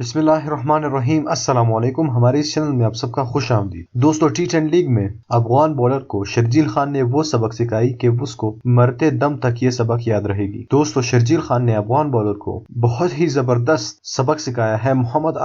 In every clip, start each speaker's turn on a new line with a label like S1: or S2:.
S1: بسم اللہ الرحمن الرحیم۔ السلام علیکم۔ ہمارے اس چینل میں آپ سب کا خوش آمدید۔ دوستو T10 لیگ میں افغان بولر کو شرجیل خان نے وہ سبق سکھائی کہ اس کو مرتے دم تک یہ سبق یاد رہے گی۔ دوستو شرجیل خان نے افغان بولر کو بہت ہی زبردست سبق سکھایا ہے۔ محمد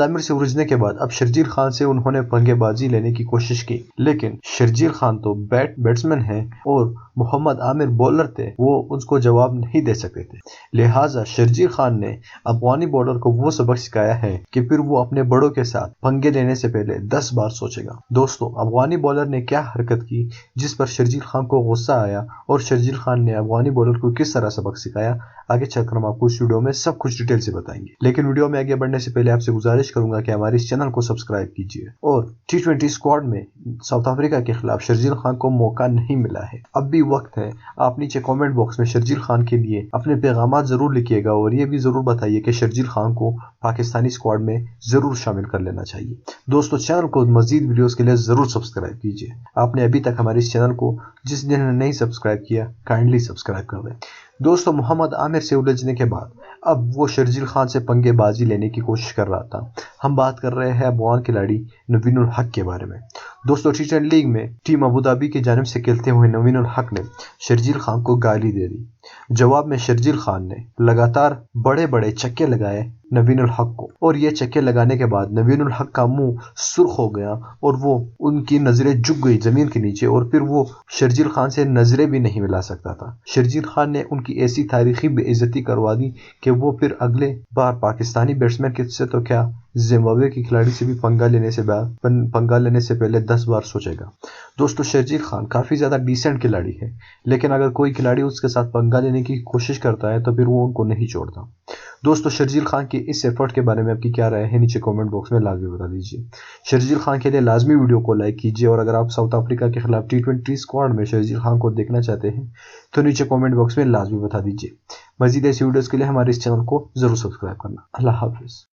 S1: عامر سے الجھنے کے بعد اب شرجیل خان سے انہوں نے پنگے بازی لینے کی کوشش کی، لیکن شرجیل خان تو بیٹسمین ہیں اور محمد عامر بولر تھے، وہ اس کو جواب نہیں دے سکتے تھے۔ لہٰذا شرجیل خان نے افغانی بولر کو وہ سبق سکھایا ہے کہ پھر وہ اپنے بڑوں کے ساتھ پنگے لینے سے پہلے 10 بار سوچے گا۔ دوستو افغانی بولر نے کیا حرکت کی جس پر شرجیل خان کو غصہ آیا اور شرجیل خان نے افغانی بولر کو کس طرح سبق سکھایا، آگے چل کر ہم آپ کو اس ویڈیو میں سب کچھ ڈیٹیل سے بتائیں گے۔ لیکن ویڈیو میں آگے بڑھنے سے پہلے آپ سے گزارش کروں گا کہ ہمارے اس چینل کو سبسکرائب کیجیے۔ اور T20 اسکواڈ میں ساؤتھ افریقہ کے خلاف شرجیل خان کو موقع نہیں ملا ہے، اب بھی وقت ہے۔ آپ نیچے کامنٹ باکس میں شرجیل خان کے لیے اپنے پیغامات ضرور لکھیے گا اور یہ بھی ضرور بتائیے کہ شرجیل خان کو پاکستانی اسکواڈ میں ضرور شامل کر لینا چاہیے۔ دوستو چینل کو مزید ویڈیوز کے لیے ضرور سبسکرائب کیجیے۔ آپ نے ابھی تک ہمارے اس چینل کو جس نے نہیں سبسکرائب کیا کائنڈلی سبسکرائب کر دیں۔ دوستو محمد عامر سے الجھنے کے بعد اب وہ شرجیل خان سے پنگے بازی لینے کی کوشش کر رہا تھا۔ ہم بات کر رہے ہیں افغان کھلاڑی نوین الحق کے بارے میں۔ دوستو T10 لیگ میں ٹیم ابوظہبی کی جانب سے کھیلتے ہوئے نوین الحق نے شرجیل خان کو گالی دے دی۔ جواب میں شرجیل خان نے لگاتار بڑے چھکے لگائے نوین الحق کو، اور یہ چھکے لگانے کے بعد نوین الحق کا منہ سرخ ہو گیا اور وہ ان کی نظریں جھک گئی زمین کے نیچے، اور پھر وہ شرجیل خان سے نظریں بھی نہیں ملا سکتا تھا۔ شرجیل خان نے ان کی ایسی تاریخی بے عزتی کروا دی کہ وہ پھر اگلے بار پاکستانی بیٹسمین سے تو کیا زمبابوے کے کھلاڑی سے بھی پنگا لینے سے پہلے 10 بار سوچے گا۔ دوستو شرجیل خان کافی زیادہ ڈیسنٹ کھلاڑی ہے، لیکن اگر کوئی کھلاڑی اس کے ساتھ پنگا لینے کی کوشش کرتا ہے تو پھر وہ ان کو نہیں چھوڑتا۔ دوستو شرجیل خان کی اس ایفرٹ کے بارے میں آپ کی کیا رائے ہے، نیچے کامنٹ باکس میں لازمی بتا دیجیے۔ شرجیل خان کے لیے لازمی ویڈیو کو لائک کیجیے، اور اگر آپ ساؤتھ افریقہ کے خلاف T20 اسکواڈ میں شرجیل خان کو دیکھنا چاہتے ہیں تو نیچے کامنٹ باکس میں لازمی بتا دیجیے۔ مزید ایسی ویڈیوز کے لیے ہمارے اس چینل کو ضرور سبسکرائب کرنا۔ اللہ حافظ۔